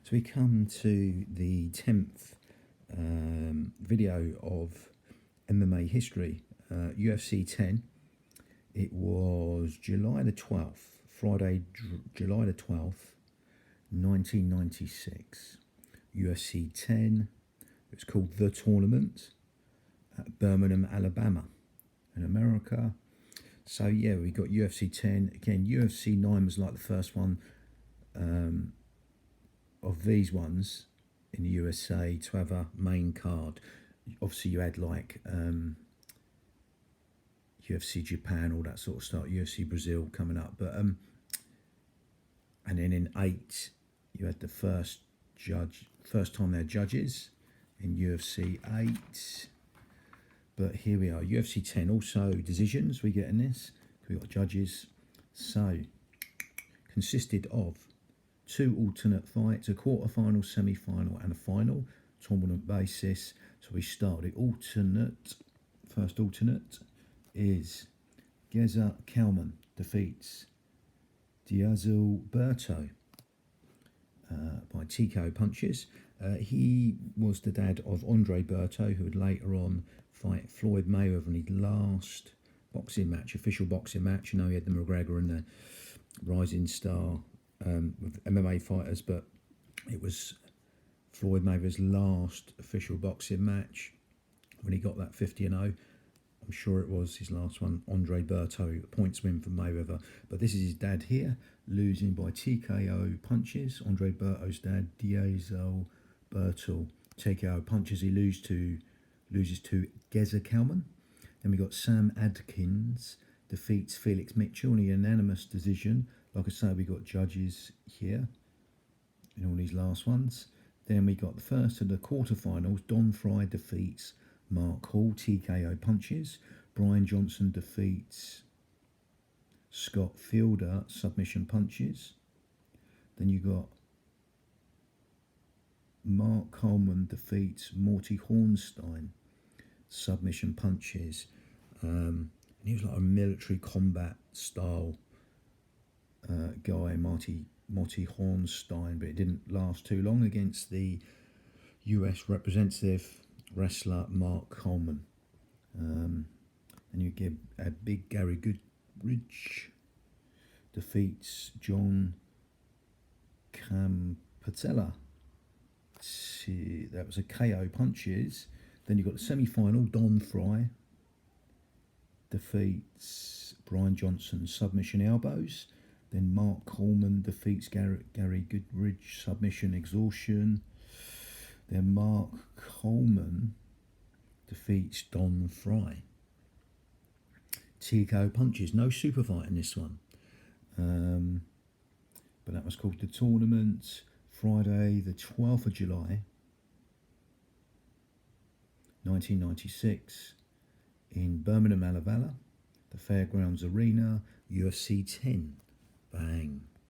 So we come to the 10th video of MMA history, UFC 10. It was July the 12th, Friday, July the 12th, 1996. UFC 10, it's called The Tournament at Birmingham, Alabama in America. So yeah, we got UFC 10. Again, UFC 9 was like the first one of these ones in the USA to have a main card. Obviously you had like UFC Japan, all that sort of stuff, UFC Brazil coming up, but and then in 8 you had the first time they had judges in UFC 8. But here we are, UFC 10, also decisions we get in this. We got judges. So consisted of 2 alternate fights, a quarter-final, semi-final and a final, tournament basis. So we start the alternate. First alternate is Geza Kalman defeats Diazalberto by TKO punches. He was the dad of Andre Berto, who would later on fight Floyd Mayweather in his last boxing match, official boxing match. You know, he had the McGregor and the Rising Star with MMA fighters, but it was Floyd Mayweather's last official boxing match when he got that 50-0. I'm sure it was his last one. Andre Berto, points win for Mayweather. But this is his dad here, losing by TKO punches. Andre Berto's dad, Diazalberto, TKO punches. He loses to Geza Kalman. Then we got Sam Adkins defeats Felix Mitchell in a unanimous decision. Like I say, we got judges here in all these last ones. Then we got the first of the quarterfinals. Don Fry defeats Mark Hall, TKO punches. Brian Johnson defeats Scott Fielder, submission punches. Then you got Mark Coleman defeats Morty Hornstein, submission punches. And he was like a military combat style guy, Morty Hornstein, but it didn't last too long against the US representative wrestler Mark Coleman. And you get a big Gary Goodridge defeats John Campatella. That was a KO punches. Then you got the semi-final. Don Fry defeats Brian Johnson, submission elbows. Then Mark Coleman defeats Gary Goodridge, submission exhaustion. Then Mark Coleman defeats Don Fry. TKO punches. No super fight in this one. But that was called The Tournament. Friday the 12th of July, 1996, in Birmingham, Alabama, the Fairgrounds Arena, UFC 10. Bang.